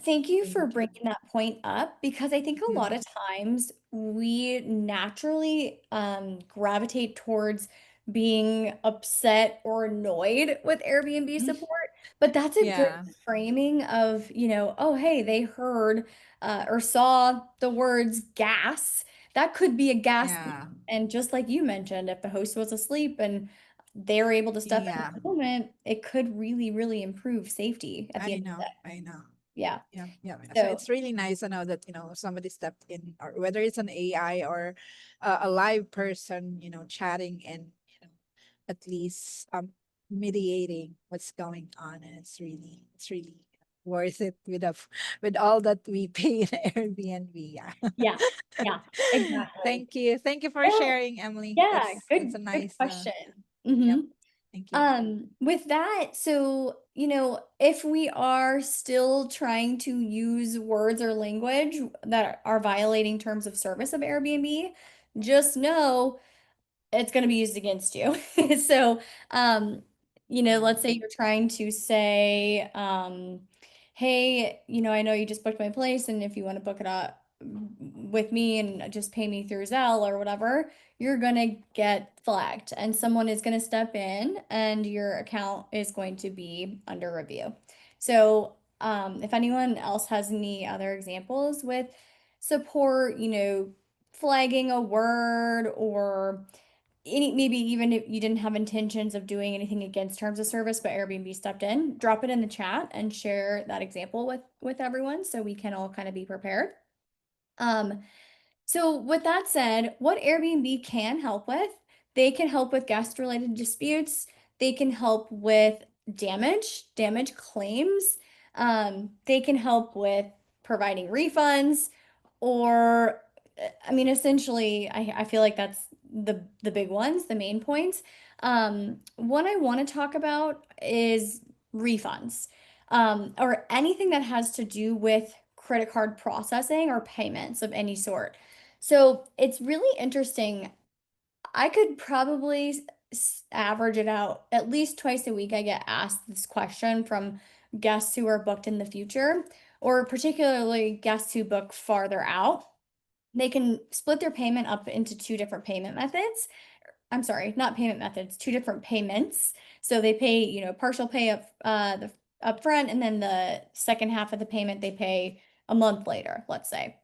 thank you for Thank you. bringing that point up because I think a lot Mm, of times we naturally gravitate towards being upset or annoyed with Airbnb mm, support, but that's a good yeah, framing of, oh, hey, they heard or saw the words gas. That could be a gas leak. yeah, And just like you mentioned, if the host was asleep and they were able to step in yeah. at the moment, it could really, really improve safety at the end of the day. I know. Yeah. Yeah, yeah. So So, it's really nice to know that, somebody stepped in, or whether it's an AI or a live person, chatting and, at least mediating what's going on. And it's really worth it with all that we pay in Airbnb. Yeah. yeah, yeah, exactly. Thank you. Thank you for Oh, sharing, Emily. yeah, That's a good nice question. yep. hmm Thank you. With that, so, if we are still trying to use words or language that are violating terms of service of Airbnb, just know it's going to be used against you. So, um, Yeah. let's say you're trying to say, hey, I know you just booked my place, and if you want to book it up with me and just pay me through Zelle or whatever, you're going to get flagged, and someone is going to step in, and your account is going to be under review. So, if anyone else has any other examples with support, flagging a word or maybe even if you didn't have intentions of doing anything against terms of service, but Airbnb stepped in, drop it in the chat and share that example with everyone so we can all kind of be prepared. Um, so with that said, what Airbnb can help with, they can help with guest related disputes. They can help with damage claims. They can help with providing refunds or I mean, essentially, I feel like that's the big ones, the main points. One I want to talk about is refunds, or anything that has to do with credit card processing or payments of any sort. So it's really interesting. I could probably average it out at least twice a week. I get asked this question from guests who are booked in the future, or particularly guests who book farther out. They can split their payment up into two different payment methods. I'm sorry, not payment methods, two different payments. So they pay, partial pay up the upfront, and then the second half of the payment they pay a month later, let's say.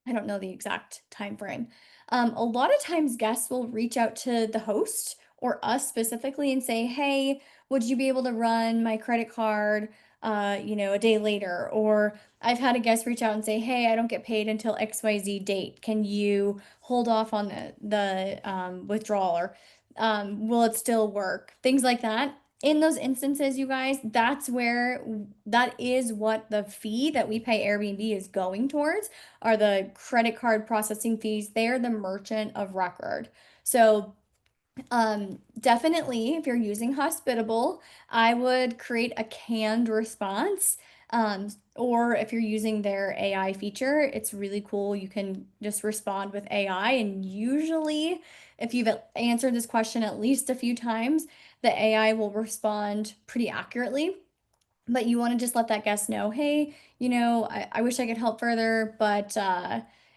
I don't know the exact time frame. A lot of times guests will reach out to the host or us specifically and say, "Hey, would you be able to run my credit card, a day later?" Or I've had a guest reach out and say, "Hey, I don't get paid until XYZ date. Can you hold off on the withdrawal, or will it still work?" Things like that. In those instances, you guys, that is what the fee that we pay Airbnb is going towards are the credit card processing fees. They're the merchant of record. So, definitely, if you're using Hospitable, I would create a canned response. Or if you're using their AI feature, it's really cool. You can just respond with AI, and usually, if you've answered this question at least a few times, the AI will respond pretty accurately. But you want to just let that guest know, hey, I wish I could help further, but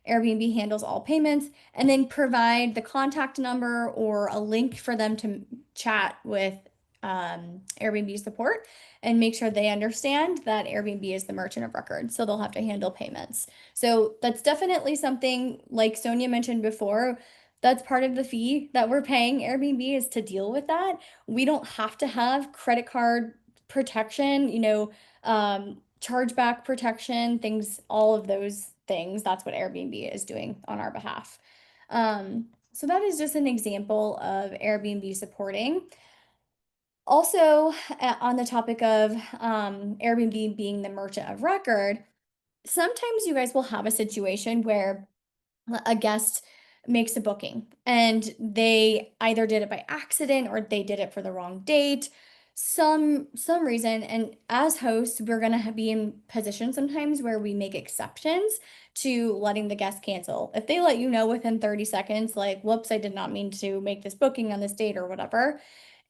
Airbnb handles all payments, and then provide the contact number or a link for them to chat with Airbnb support and make sure they understand that Airbnb is the merchant of record. So they'll have to handle payments. So that's definitely something like Sonia mentioned before. That's part of the fee that we're paying Airbnb is to deal with that. We don't have to have credit card protection, chargeback protection, things, all of those things. That's what Airbnb is doing on our behalf. So that is just an example of Airbnb supporting. Also, on the topic of Airbnb being the merchant of record, sometimes you guys will have a situation where a guest makes a booking and they either did it by accident or they did it for the wrong date, some reason. And as hosts, we're going to be in position sometimes where we make exceptions to letting the guest cancel. If they let you know within 30 seconds, like, whoops, I did not mean to make this booking on this date or whatever,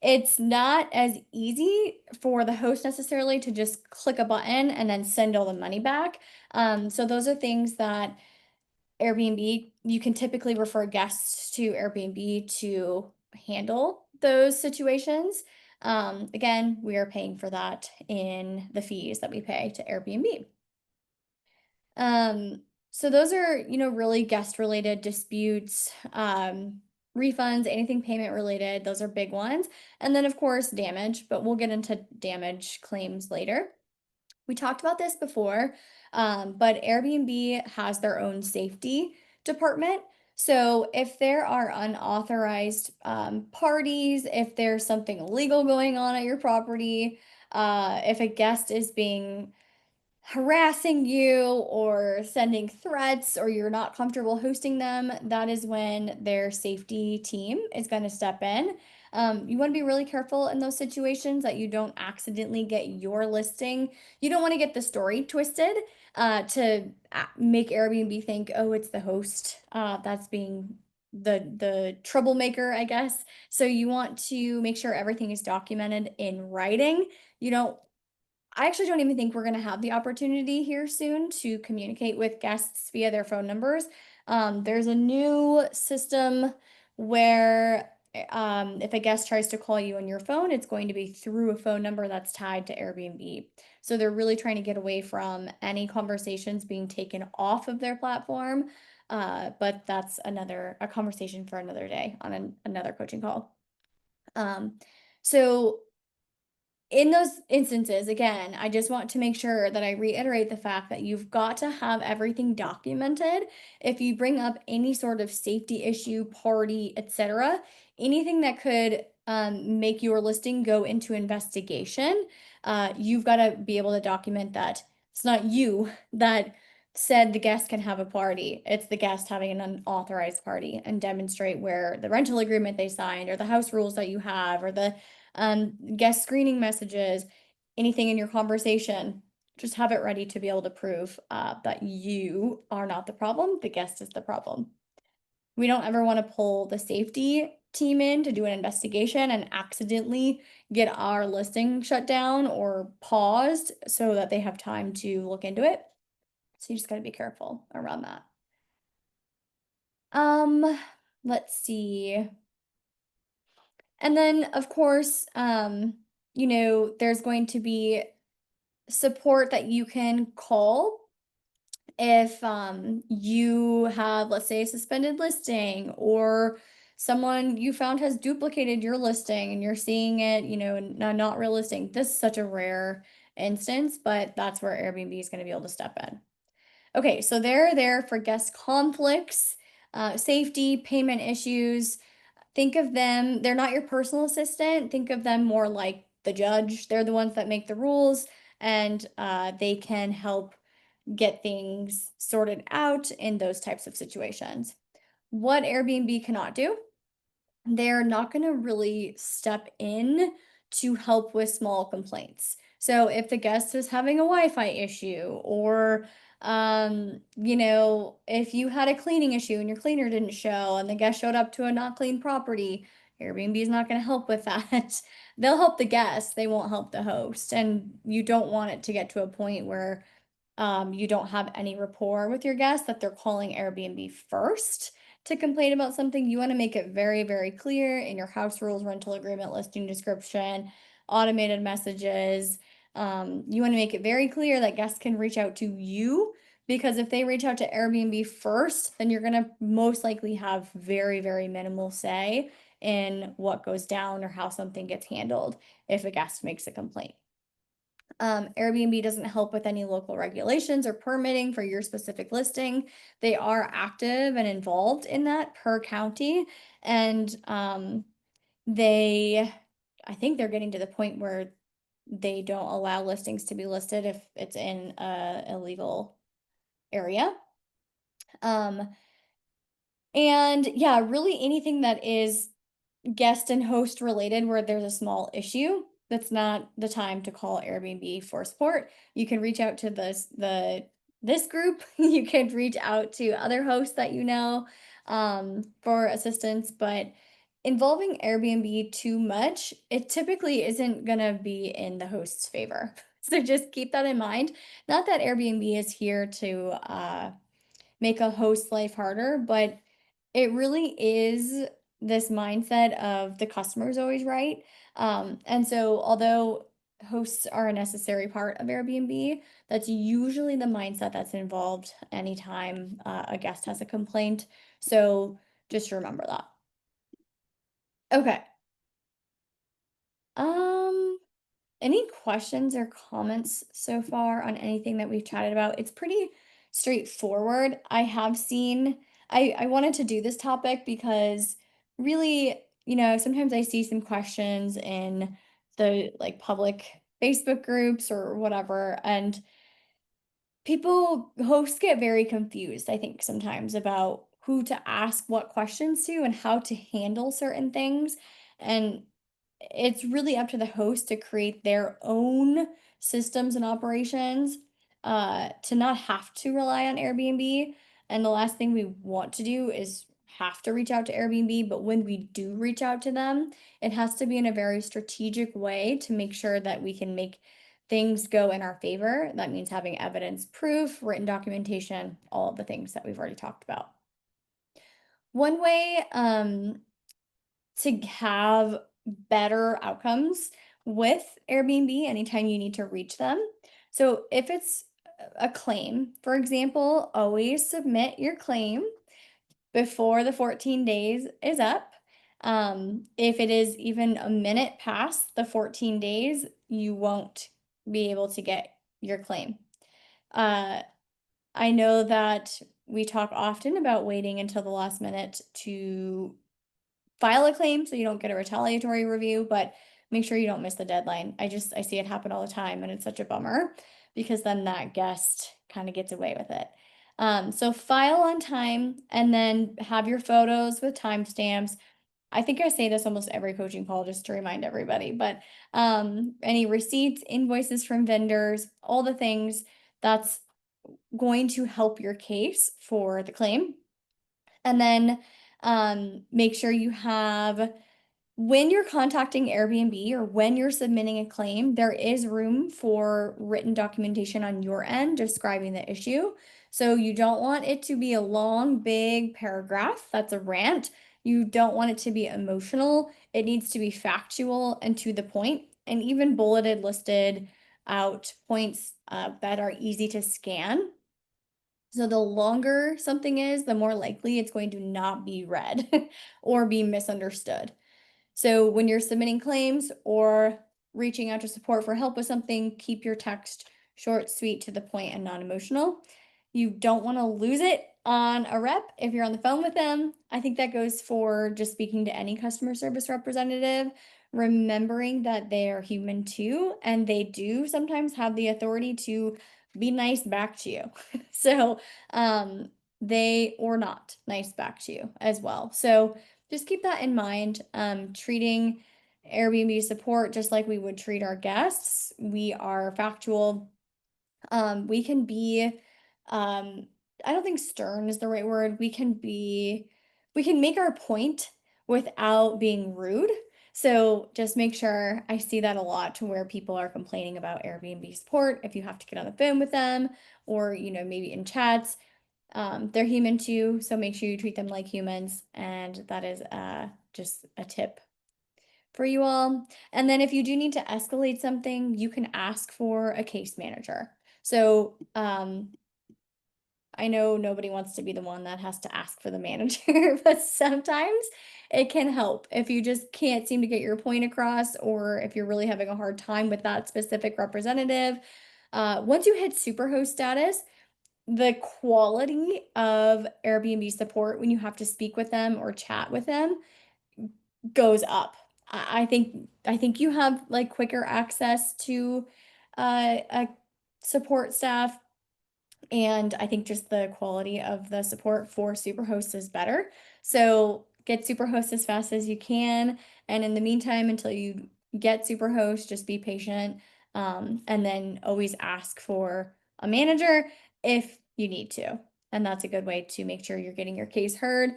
It's not as easy for the host necessarily to just click a button and then send all the money back. So those are things that Airbnb, you can typically refer guests to Airbnb to handle those situations. Again, we are paying for that in the fees that we pay to Airbnb. So those are, really guest related disputes, refunds, anything payment related, those are big ones. And then of course, damage, but we'll get into damage claims later. We talked about this before, but Airbnb has their own safety department. So if there are unauthorized parties, if there's something illegal going on at your property, if a guest is being harassing you or sending threats or you're not comfortable hosting them, that is when their safety team is going to step in. You want to be really careful in those situations that you don't accidentally get your listing. You don't want to get the story twisted to make Airbnb think, oh, it's the host that's being the troublemaker, I guess. So you want to make sure everything is documented in writing. You don't I actually don't even think we're gonna have the opportunity here soon to communicate with guests via their phone numbers. There's a new system where if a guest tries to call you on your phone, it's going to be through a phone number that's tied to Airbnb. So they're really trying to get away from any conversations being taken off of their platform. But that's a conversation for another day on another coaching call. Um, so in those instances, again, I just want to make sure that I reiterate the fact that you've got to have everything documented. If you bring up any sort of safety issue, party, etc., anything that could make your listing go into investigation, you've got to be able to document that it's not you that said the guest can have a party. It's the guest having an unauthorized party, and demonstrate where the rental agreement they signed or the house rules that you have or the guest screening messages, anything in your conversation. Just have it ready to be able to prove that you are not the problem, the guest is the problem. We don't ever want to pull the safety team in to do an investigation and accidentally get our listing shut down or paused so that they have time to look into it. So you just got to be careful around that. Um, let's see. And then, of course, there's going to be support that you can call if you have, let's say, a suspended listing or someone you found has duplicated your listing and you're seeing it, not real listing. This is such a rare instance, but that's where Airbnb is going to be able to step in. Okay, so they're there for guest conflicts, safety, payment issues. Think of them, they're not your personal assistant. Think of them more like the judge. They're the ones that make the rules, and they can help get things sorted out in those types of situations. What Airbnb cannot do, they're not going to really step in to help with small complaints. So if the guest is having a Wi-Fi issue or if you had a cleaning issue and your cleaner didn't show and the guest showed up to a not clean property, Airbnb is not going to help with that. They'll help the guest, they won't help the host. And you don't want it to get to a point where you don't have any rapport with your guests, that they're calling Airbnb first to complain about something. You want to make it very, very clear in your house rules, rental agreement, listing description, automated messages. You want to make it very clear that guests can reach out to you, because if they reach out to Airbnb first, then you're going to most likely have very, very minimal say in what goes down or how something gets handled if a guest makes a complaint. Airbnb doesn't help with any local regulations or permitting for your specific listing. They are active and involved in that per county. And I think they're getting to the point where they don't allow listings to be listed if it's in a illegal area. And yeah, really anything that is guest and host related where there's a small issue, that's not the time to call Airbnb for support. You can reach out to this group. You can reach out to other hosts that you know for assistance, but involving Airbnb too much, it typically isn't gonna be in the host's favor. So just keep that in mind. Not that Airbnb is here to make a host life harder, but it really is this mindset of the customer is always right. And so although hosts are a necessary part of Airbnb, that's usually the mindset that's involved anytime a guest has a complaint. So just remember that. Okay. Um, any questions or comments so far on anything that we've chatted about? It's pretty straightforward. I wanted to do this topic because really, sometimes I see some questions in the like public Facebook groups or whatever, and hosts get very confused, I think, sometimes about who to ask what questions to and how to handle certain things. And it's really up to the host to create their own systems and operations to not have to rely on Airbnb. And the last thing we want to do is have to reach out to Airbnb. But when we do reach out to them, it has to be in a very strategic way to make sure that we can make things go in our favor. That means having evidence, proof, written documentation, all of the things that we've already talked about. One way to have better outcomes with Airbnb anytime you need to reach them. So if it's a claim, for example, always submit your claim before the 14 days is up. If it is even a minute past the 14 days, you won't be able to get your claim. Uh, I know that we talk often about waiting until the last minute to file a claim so you don't get a retaliatory review, but make sure you don't miss the deadline. I see it happen all the time and it's such a bummer because then that guest kind of gets away with it. So file on time and then have your photos with timestamps. I think I say this almost every coaching call just to remind everybody, but any receipts, invoices from vendors, all the things that's going to help your case for the claim. And then make sure you have, when you're contacting Airbnb or when you're submitting a claim, there is room for written documentation on your end describing the issue. So you don't want it to be a long, big paragraph. That's a rant. You don't want it to be emotional. It needs to be factual and to the point, and even bulleted, listed out points that are easy to scan. So the longer something is, the more likely it's going to not be read or be misunderstood. So when you're submitting claims or reaching out to support for help with something, keep your text short, sweet, to the point, and non-emotional. You don't want to lose it on a rep if you're on the phone with them. I think that goes for just speaking to any customer service representative, remembering that they are human too, and they do sometimes have the authority to be nice back to you. So, they or not nice back to you as well. So just keep that in mind. Treating Airbnb support just like we would treat our guests. We are factual. We can be, um, I don't think stern is the right word. We can make our point without being rude. So just make sure, I see that a lot to where people are complaining about Airbnb support. If you have to get on the phone with them or, maybe in chats, they're human too. So make sure you treat them like humans. And that is just a tip for you all. And then if you do need to escalate something, you can ask for a case manager. So I know nobody wants to be the one that has to ask for the manager, but sometimes it can help if you just can't seem to get your point across, or if you're really having a hard time with that specific representative. Once you hit superhost status, the quality of Airbnb support when you have to speak with them or chat with them goes up. I think you have like quicker access to a support staff, and I think just the quality of the support for Superhost is better. So get Superhost as fast as you can, and in the meantime, until you get Superhost, just be patient, and then always ask for a manager if you need to. And that's a good way to make sure you're getting your case heard,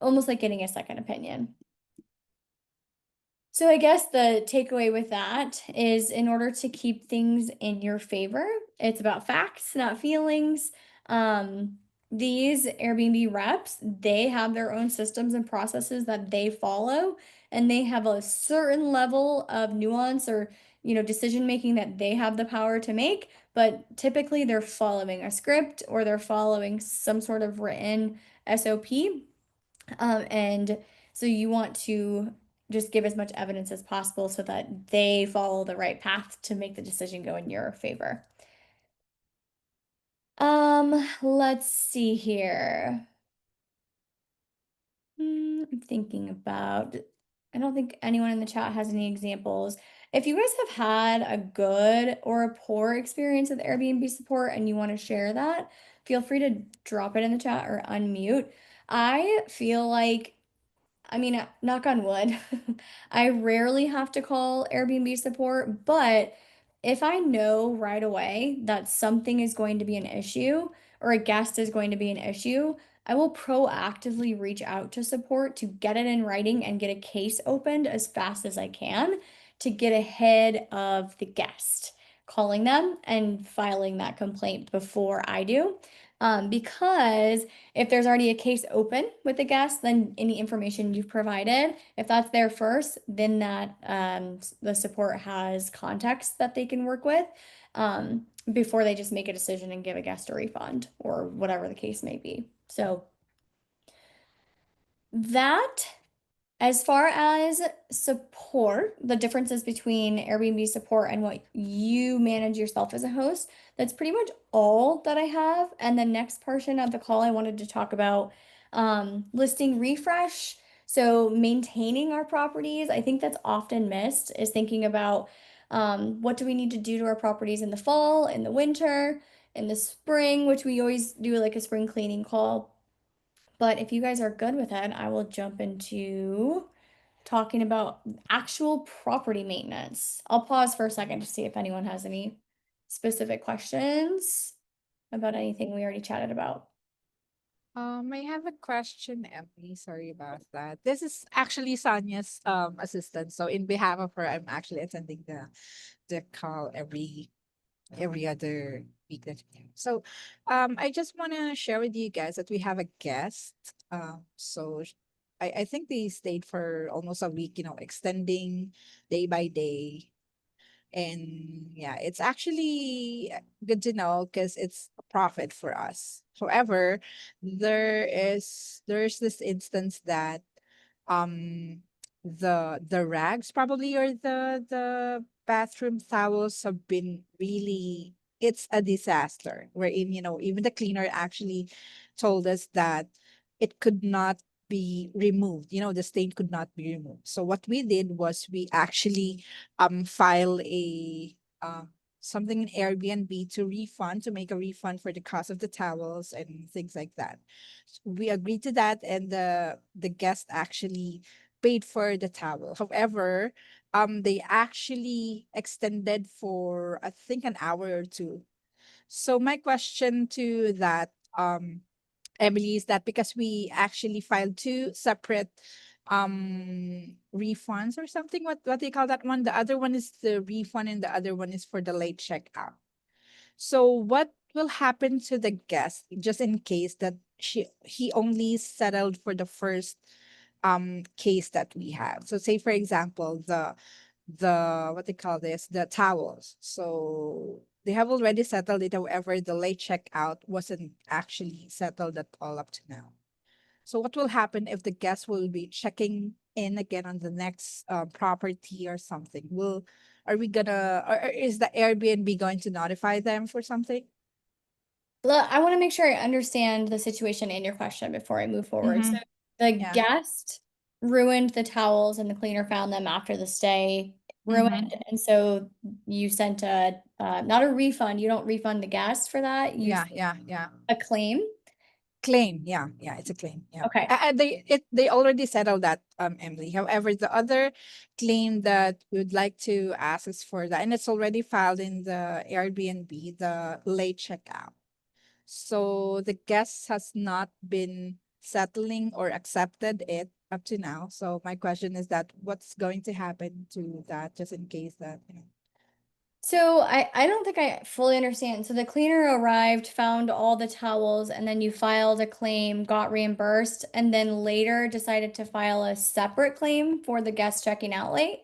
almost like getting a second opinion. So I guess the takeaway with that is in order to keep things in your favor, it's about facts, not feelings. Um, these Airbnb reps, they have their own systems and processes that they follow, and they have a certain level of nuance or, decision making that they have the power to make, but typically they're following a script or they're following some sort of written SOP. And so you want to just give as much evidence as possible so that they follow the right path to make the decision go in your favor. Let's see here. I'm thinking about, I don't think anyone in the chat has any examples. If you guys have had a good or a poor experience with Airbnb support and you want to share that, feel free to drop it in the chat or unmute. I feel like knock on wood, I rarely have to call Airbnb support, but if I know right away that something is going to be an issue or a guest is going to be an issue, I will proactively reach out to support to get it in writing and get a case opened as fast as I can to get ahead of the guest, calling them and filing that complaint before I do. Because if there's already a case open with the guest, then any information you've provided, if that's there first, then that the support has context that they can work with before they just make a decision and give a guest a refund or whatever the case may be. So that as far as support, the differences between Airbnb support and what you manage yourself as a host, that's pretty much all that I have. And the next portion of the call, I wanted to talk about listing refresh. So maintaining our properties, I think that's often missed, is thinking about what do we need to do to our properties in the fall, in the winter, in the spring, which we always do like a spring cleaning call. But if you guys are good with it, I will jump into talking about actual property maintenance. I'll pause for a second to see if anyone has any specific questions about anything we already chatted about. I have a question, Emily. Sorry about that. This is actually Sonia's assistant. So in behalf of her, I'm actually attending the call every other week that we have. So I just wanna share with you guys that we have a guest. I think they stayed for almost a week, extending day by day. And yeah, it's actually good to know because it's a profit for us. However, there's this instance that um the rags probably, or the bathroom towels have been really, it's a disaster, wherein even the cleaner actually told us that it could not be removed, the stain could not be removed. So what we did was we actually file a something in Airbnb to make a refund for the cost of the towels and things like that. We agreed to that, and the guest actually paid for the towel. However, they actually extended for I think an hour or two. So my question to that, Emily, is that because we actually filed two separate refunds or something, what do you call that one? The other one is the refund and the other one is for the late checkout. So what will happen to the guest just in case that he only settled for the first case that we have? So say for example the what they call this, the towels. So they have already settled it, however, the late checkout wasn't actually settled at all up to now. So what will happen if the guest will be checking in again on the next property or something? Are we gonna, or is the Airbnb going to notify them for something? I want to make sure I understand the situation and your question before I move forward. So Mm-hmm. the Yeah. guest ruined the towels and the cleaner found them after the stay ruined. Mm-hmm. And so you sent a, not a refund. You don't refund the guest for that. You Yeah, sent yeah, yeah. a claim. Claim. Yeah, yeah, it's a claim. Yeah. Okay. They already settled that, Emily. However, the other claim that we would like to ask is for that, and it's already filed in the Airbnb, the late checkout. So the guest has not been settling or accepted it up to now. So my question is that what's going to happen to that just in case that, So I don't think I fully understand. So the cleaner arrived, found all the towels, and then you filed a claim, got reimbursed, and then later decided to file a separate claim for the guest checking out late.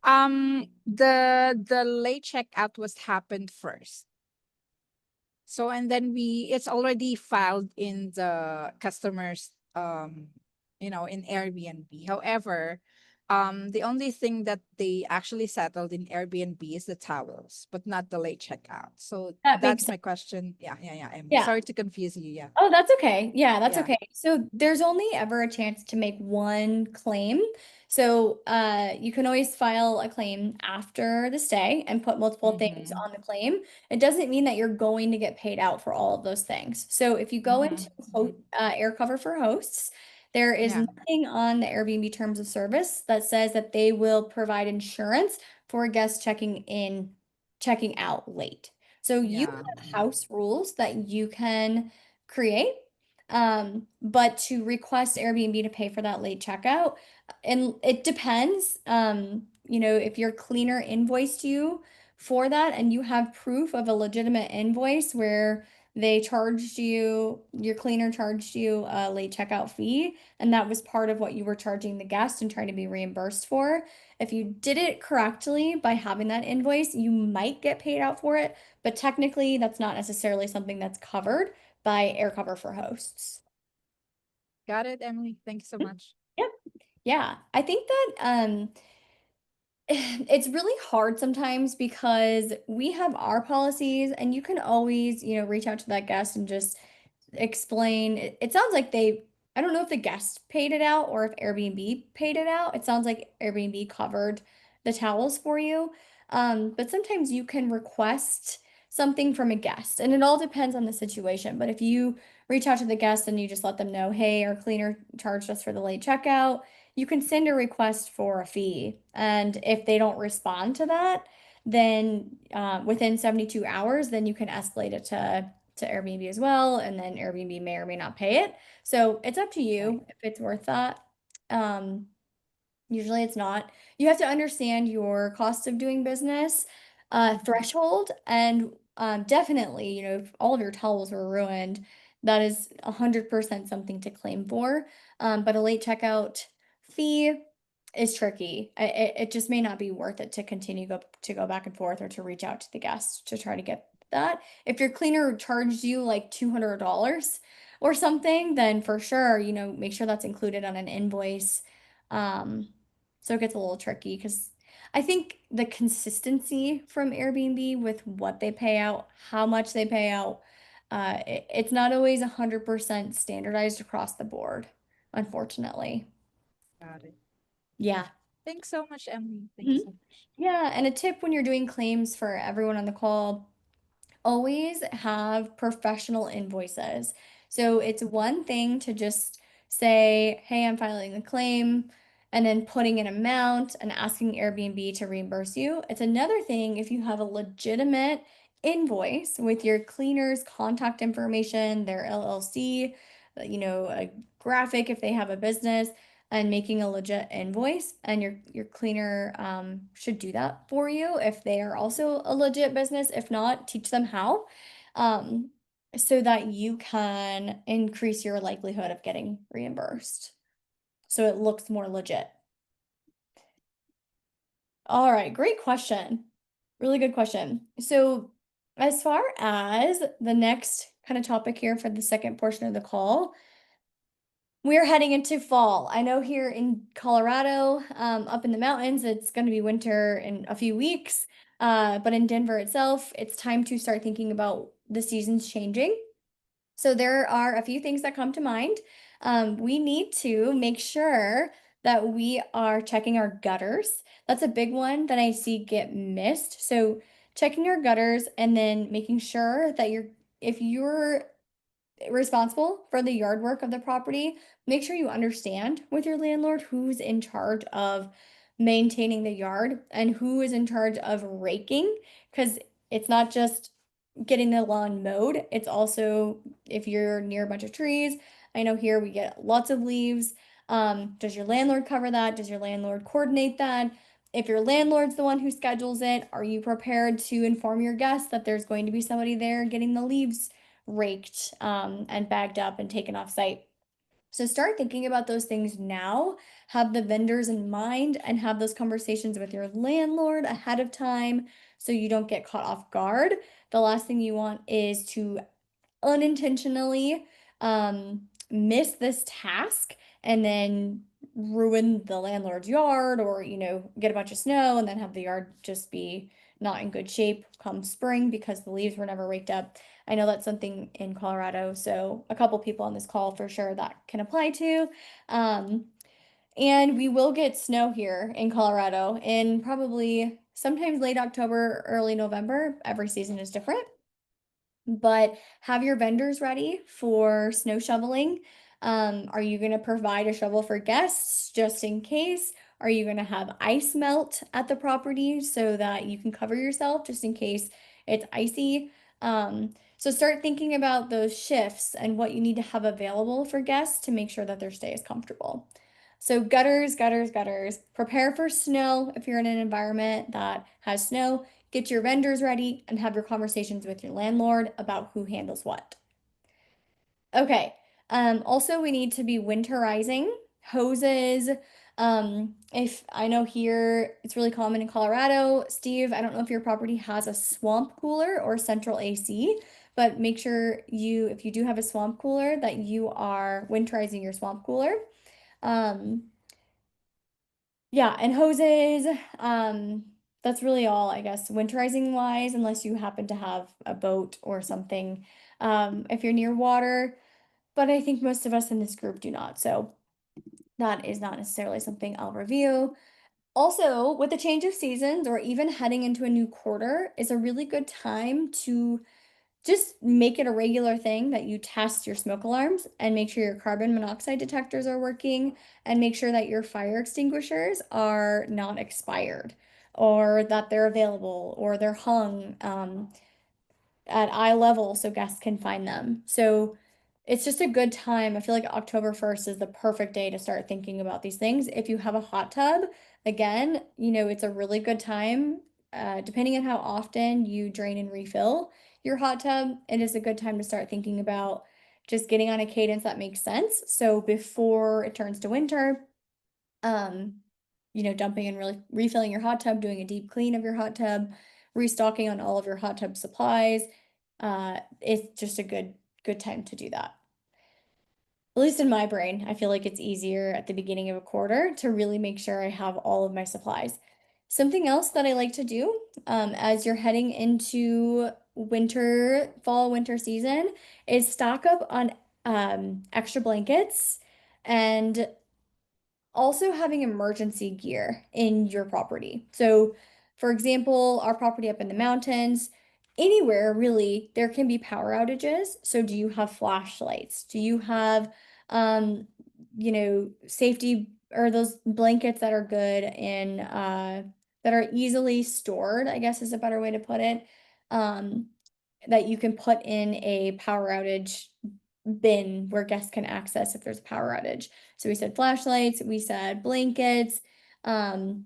The late checkout was happened first. So and then it's already filed in the customers in Airbnb. However, the only thing that they actually settled in Airbnb is the towels, but not the late checkout. So That makes that's sense. my question. Yeah, Emily. Yeah. Sorry to confuse you. Yeah. Oh, that's okay. Yeah, that's Yeah. okay. So there's only ever a chance to make one claim. So you can always file a claim after the stay and put multiple things Mm-hmm. on the claim. It doesn't mean that you're going to get paid out for all of those things. So if you go Mm-hmm. into Mm-hmm. air cover for hosts, there is Yeah. nothing on the Airbnb terms of service that says that they will provide insurance for guests checking out late. So you Yeah. have house rules that you can create. But to request Airbnb to pay for that late checkout, and it depends. If your cleaner invoiced you for that and you have proof of a legitimate invoice where your cleaner charged you a late checkout fee, and that was part of what you were charging the guest and trying to be reimbursed for. If you did it correctly by having that invoice, you might get paid out for it, but technically that's not necessarily something that's covered by air cover for hosts. Got it, Emily. Thank you so much. Yep. Yeah. I think that it's really hard sometimes because we have our policies and you can always, reach out to that guest and just explain. It sounds like I don't know if the guest paid it out or if Airbnb paid it out. It sounds like Airbnb covered the towels for you. But sometimes you can request something from a guest, and it all depends on the situation. But if you reach out to the guest and you just let them know, hey, our cleaner charged us for the late checkout, you can send a request for a fee. And if they don't respond to that, then within 72 hours, then you can escalate it to Airbnb as well, and then Airbnb may or may not pay it. So it's up to Right. you if it's worth that. Um, Usually it's not. You have to understand your cost of doing business Mhm. threshold, and definitely, if all of your towels were ruined, that is 100% something to claim for. But a late checkout fee is tricky. It just may not be worth it to continue to go back and forth or to reach out to the guest to try to get that. If your cleaner charged you like $200 or something, then for sure, make sure that's included on an invoice. Um, so it gets a little tricky because I think the consistency from Airbnb with what they pay out, how much they pay out, it's not always 100% standardized across the board, unfortunately. Got it. Yeah. Thanks so much, Emily. Thank you Mhm. so much. Yeah. And a tip when you're doing claims for everyone on the call, always have professional invoices. So it's one thing to just say, hey, I'm filing a claim, and then putting an amount and asking Airbnb to reimburse you. It's another thing if you have a legitimate invoice with your cleaner's contact information, their LLC, a graphic if they have a business, and making a legit invoice, and your cleaner should do that for you if they are also a legit business. If not, teach them how, um, so that you can increase your likelihood of getting reimbursed so it looks more legit. All right, great question. Really good question. So as far as the next kind of topic here for the second portion of the call, we're heading into fall. I know here in Colorado, up in the mountains, it's going to be winter in a few weeks. But in Denver itself, it's time to start thinking about the seasons changing. So there are a few things that come to mind. We need to make sure that we are checking our gutters. That's a big one that I see get missed. So checking your gutters and then making sure that if you're responsible for the yard work of the property, make sure you understand with your landlord who's in charge of maintaining the yard and who is in charge of raking, because it's not just getting the lawn mowed, it's also if you're near a bunch of trees. I know here we get lots of leaves. Does your landlord cover that? Does your landlord coordinate that? If your landlord's the one who schedules it, are you prepared to inform your guests that there's going to be somebody there getting the leaves raked and bagged up and taken off site? So start thinking about those things now, have the vendors in mind, and have those conversations with your landlord ahead of time so you don't get caught off guard. The last thing you want is to unintentionally miss this task and then ruin the landlord's yard or, get a bunch of snow and then have the yard just be not in good shape come spring because the leaves were never raked up. I know that's something in Colorado, so a couple people on this call for sure that can apply to. Um, and we will get snow here in Colorado in probably sometimes late October, early November. Every season is different, but have your vendors ready for snow shoveling. Are you going to provide a shovel for guests just in case? Are you going to have ice melt at the property so that you can cover yourself just in case it's icy? So start thinking about those shifts and what you need to have available for guests to make sure that their stay is comfortable. So gutters, gutters, gutters. Prepare for snow if you're in an environment that has snow. Get your vendors ready and have your conversations with your landlord about who handles what. Okay. Also, we need to be winterizing hoses. If I know here it's really common in Colorado, Steve, I don't know if your property has a swamp cooler or central AC, but make sure if you do have a swamp cooler, that you are winterizing your swamp cooler. Um, Yeah, and hoses. That's really all, I guess, winterizing wise, unless you happen to have a boat or something. If you're near water, but I think most of us in this group do not. So that is not necessarily something I'll review. Also, with the change of seasons or even heading into a new quarter is a really good time to just make it a regular thing that you test your smoke alarms and make sure your carbon monoxide detectors are working and make sure that your fire extinguishers are not expired or that they're available or they're hung. At eye level so guests can find them. So it's just a good time. I feel like October 1st is the perfect day to start thinking about these things. If you have a hot tub, again, it's a really good time. Depending on how often you drain and refill your hot tub, it is a good time to start thinking about just getting on a cadence that makes sense. So before it turns to winter, um, dumping and really refilling your hot tub, doing a deep clean of your hot tub, restocking on all of your hot tub supplies. It's just a good time to do that. At least in my brain, I feel like it's easier at the beginning of a quarter to really make sure I have all of my supplies. Something else that I like to do as you're heading into fall, winter season is stock up on extra blankets and also having emergency gear in your property. So, for example, our property up in the mountains, anywhere really, there can be power outages. So, do you have flashlights? Do you have, safety or those blankets that are good and that are easily stored, I guess is a better way to put it, that you can put in a power outage bin where guests can access if there's a power outage. So we said flashlights, we said blankets. Um,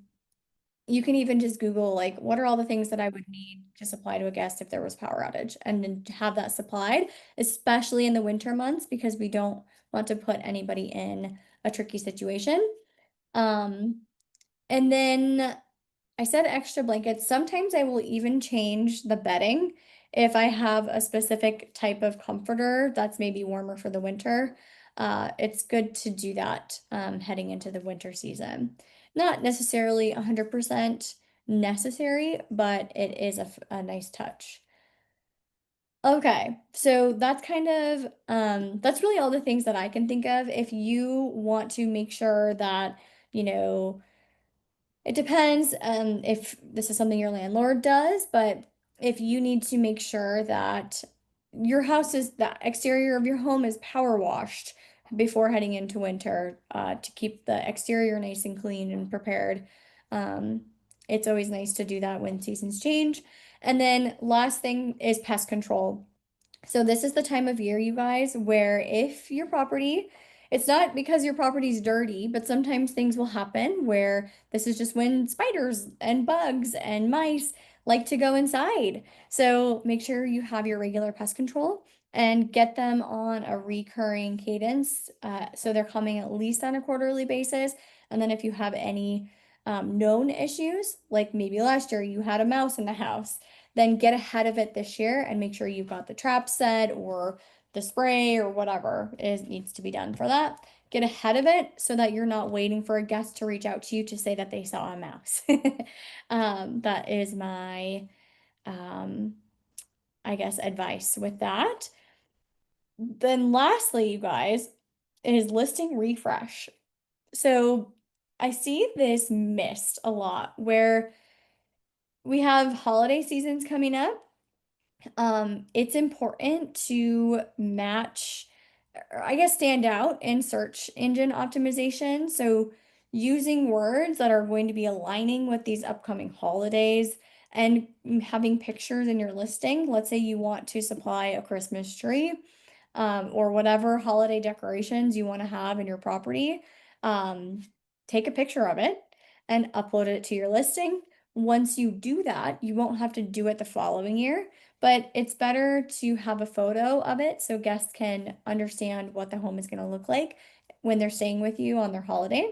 you can even just Google like what are all the things that I would need to supply to a guest if there was power outage and then to have that supplied, especially in the winter months because we don't want to put anybody in a tricky situation. Um, and then I said extra blankets. Sometimes I will even change the bedding if I have a specific type of comforter that's maybe warmer for the winter. It's good to do that heading into the winter season. Not necessarily 100% necessary, but it is a nice touch. Okay, so that's kind of that's really all the things that I can think of. If you want to make sure that, you know, it depends if this is something your landlord does, but if you need to make sure that the exterior of your home is power washed before heading into winter to keep the exterior nice and clean and prepared. Um, it's always nice to do that when seasons change. And then last thing is pest control. So this is the time of year, you guys, where if your property It's not because your property's dirty, but sometimes things will happen where this is just when spiders and bugs and mice like to go inside. So make sure you have your regular pest control and get them on a recurring cadence. So they're coming at least on a quarterly basis. And then if you have any known issues, like maybe last year you had a mouse in the house, then get ahead of it this year and make sure you've got the trap set or the spray or whatever is needs to be done for that. Get ahead of it so that you're not waiting for a guest to reach out to you to say that they saw a mouse. That is my, um, I guess, advice with that. Then lastly, you guys, is listing refresh. So I see this missed a lot where we have holiday seasons coming up. It's important to match, or I guess, stand out in search engine optimization. So using words that are going to be aligning with these upcoming holidays and having pictures in your listing. Let's say you want to supply a Christmas tree, or whatever holiday decorations you want to have in your property. Um, Take a picture of it and upload it to your listing. Once you do that, you won't have to do it the following year, but it's better to have a photo of it so guests can understand what the home is going to look like when they're staying with you on their holiday.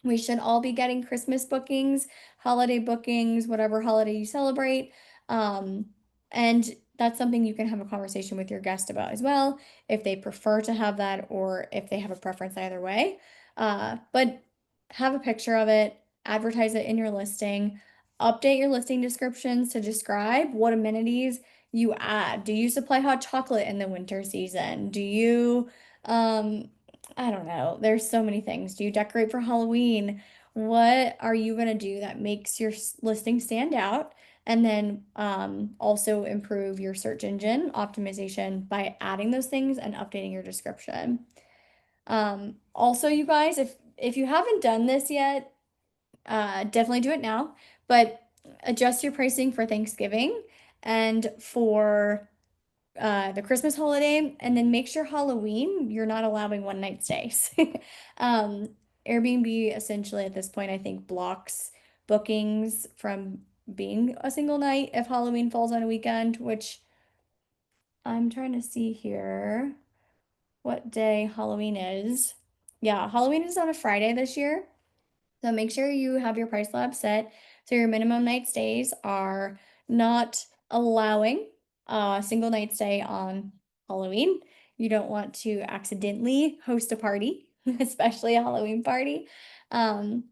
We should all be getting Christmas bookings, holiday bookings, whatever holiday you celebrate. Um, and that's something you can have a conversation with your guest about as well, if they prefer to have that or if they have a preference either way. But have a picture of it, advertise it in your listing, update your listing descriptions to describe what amenities you add. Do you supply hot chocolate in the winter season? Do you, um, I don't know. There's so many things. Do you decorate for Halloween? What are you going to do that makes your listing stand out? And then also improve your search engine optimization by adding those things and updating your description. Also, you guys, if you haven't done this yet, definitely do it now. But adjust your pricing for Thanksgiving and for the Christmas holiday, and then make sure Halloween you're not allowing one night stays. Um, Airbnb essentially at this point I think blocks bookings from being a single night if Halloween falls on a weekend, which I'm trying to see here what day Halloween is. Yeah, Halloween is on a Friday this year. So make sure you have your price lab set so your minimum night stays are not allowing a single night stay on Halloween. You don't want to accidentally host a party, especially a Halloween party.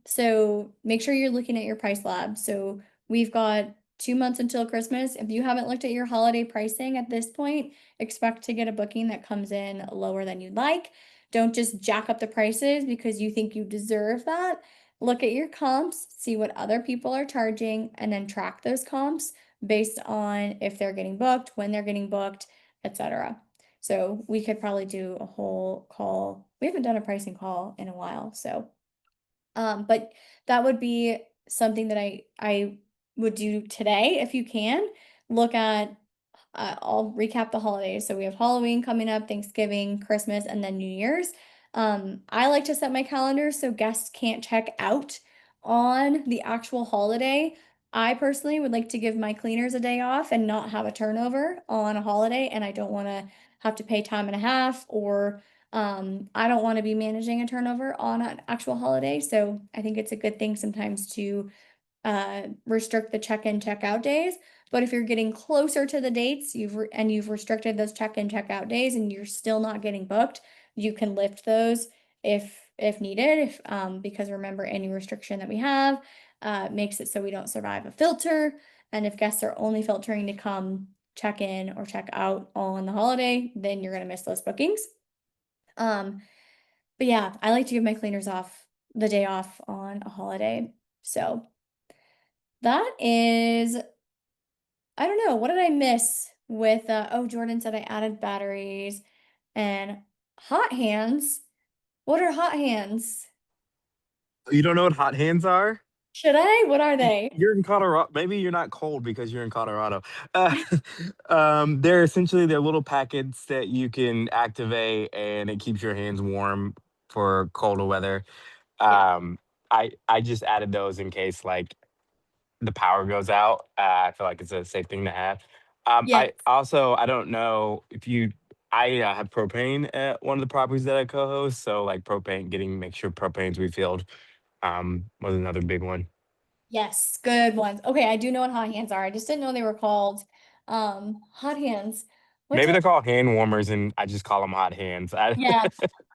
So make sure you're looking at your price lab. So we've got 2 months until Christmas. If you haven't looked at your holiday pricing at this point, expect to get a booking that comes in lower than you'd like. Don't just jack up the prices because you think you deserve that. Look at your comps, see what other people are charging, and then track those comps based on if they're getting booked, when they're getting booked, etc. So we could probably do a whole call. We haven't done a pricing call in a while, so but that would be something that I would do today if you can. Look at I'll recap the holidays. So we have Halloween coming up, Thanksgiving, Christmas, and then New Year's. I like to set my calendar so guests can't check out on the actual holiday. I personally would like to give my cleaners a day off and not have a turnover on a holiday, and I don't want to have to pay time and a half, or I don't want to be managing a turnover on an actual holiday. So I think it's a good thing sometimes to restrict the check-in check-out days. But if you're getting closer to the dates, you've restricted those check-in check-out days and you're still not getting booked, you can lift those if needed. If Because remember, any restriction that we have makes it so we don't survive a filter. And if guests are only filtering to come check in or check out on the holiday, then you're gonna miss those bookings. Um, but yeah, I like to give my cleaners off the day off on a holiday. So that is, I don't know, what did I miss with, oh, Jordan said I added batteries and hot hands. What are hot hands? You don't know what hot hands are? Should I? What are they? You're in Colorado. Maybe you're not cold because you're in Colorado. Uh, they're essentially they're little packets that you can activate, and it keeps your hands warm for colder weather. Yeah. I just added those in case like the power goes out. I feel like it's a safe thing to have. Yes. I also I don't know if you I have propane at one of the properties that I co-host, so like propane, getting make sure propane's refilled was another big one. Yes, good ones. Okay, I do know what hot hands are. I just didn't know they were called hot hands. What Maybe type? they're called hand warmers, and I just call them hot hands. Yeah,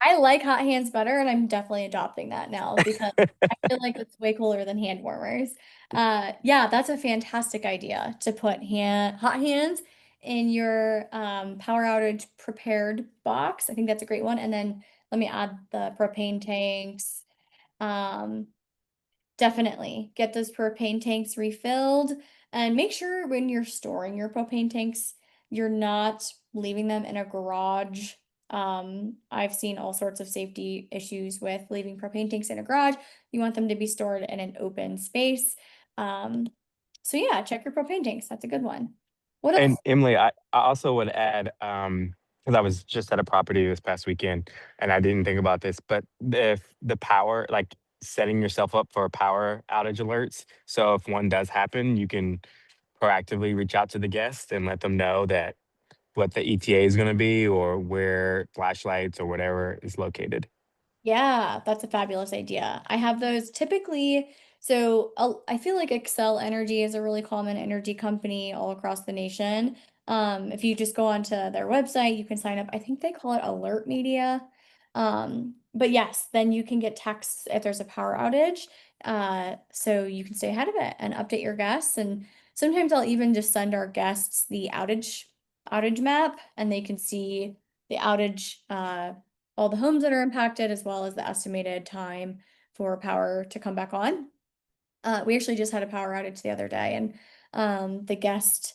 I like hot hands better, and I'm definitely adopting that now because I feel like it's way cooler than hand warmers. Yeah, that's a fantastic idea to put hot hands in your power outage prepared box. I think that's a great one. And then let me add the propane tanks. Um, Definitely get those propane tanks refilled and make sure when you're storing your propane tanks, you're not leaving them in a garage. I've seen all sorts of safety issues with leaving propane tanks in a garage. You want them to be stored in an open space. Um, so yeah, check your propane tanks. That's a good one. What else? And Emily, I also would add, because I was just at a property this past weekend and I didn't think about this, but if the power, like setting yourself up for power outage alerts. So if one does happen, you can proactively reach out to the guest and let them know that what the ETA is going to be or where flashlights or whatever is located. Yeah, that's a fabulous idea. I have those typically. So I feel like Excel Energy is a really common energy company all across the nation. If you just go onto their website, you can sign up. I think they call it Alert Media. But yes, then you can get texts if there's a power outage. So you can stay ahead of it and update your guests. And sometimes I'll even just send our guests the outage map, and they can see the outage. All the homes that are impacted, as well as the estimated time for power to come back on. We actually just had a power outage the other day, and the guest,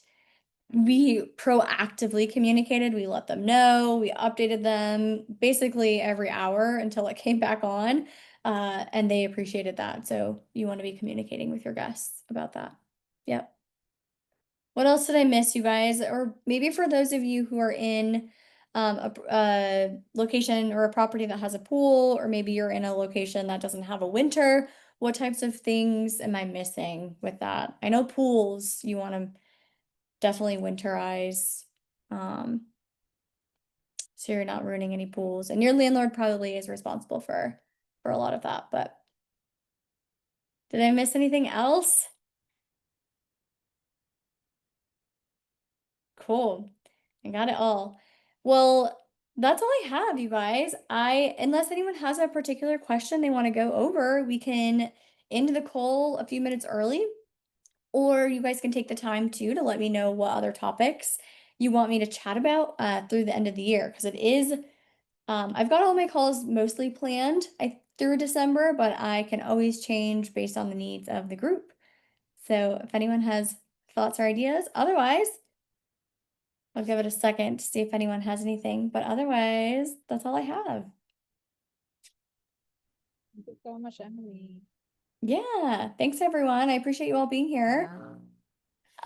we proactively communicated. We let them know, we updated them basically every hour until it came back on, and they appreciated that. So you want to be communicating with your guests about that. Yep. What else did I miss, you guys? Or maybe for those of you who are in a location or a property that has a pool, or maybe you're in a location that doesn't have a winter, what types of things am I missing with that? I know pools, you want to definitely winterize, um, so you're not ruining any pools. And your landlord probably is responsible for a lot of that, but did I miss anything else? Cool. I got it all. Well, that's all I have, you guys. Unless anyone has a particular question they want to go over, we can end the call a few minutes early, or you guys can take the time too to let me know what other topics you want me to chat about through the end of the year. Because it is, I've got all my calls mostly planned through December, but I can always change based on the needs of the group. So if anyone has thoughts or ideas, otherwise, I'll give it a second to see if anyone has anything, but otherwise, that's all I have. Thank you so much, Emily. Yeah, thanks everyone. I appreciate you all being here.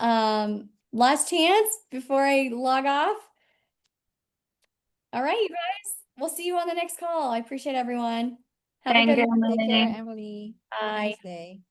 Yeah. Last chance before I log off. All right, you guys. We'll see you on the next call. I appreciate everyone. Have a Thank good you, one. Take care, Emily. Emily. Have a Bye. nice day.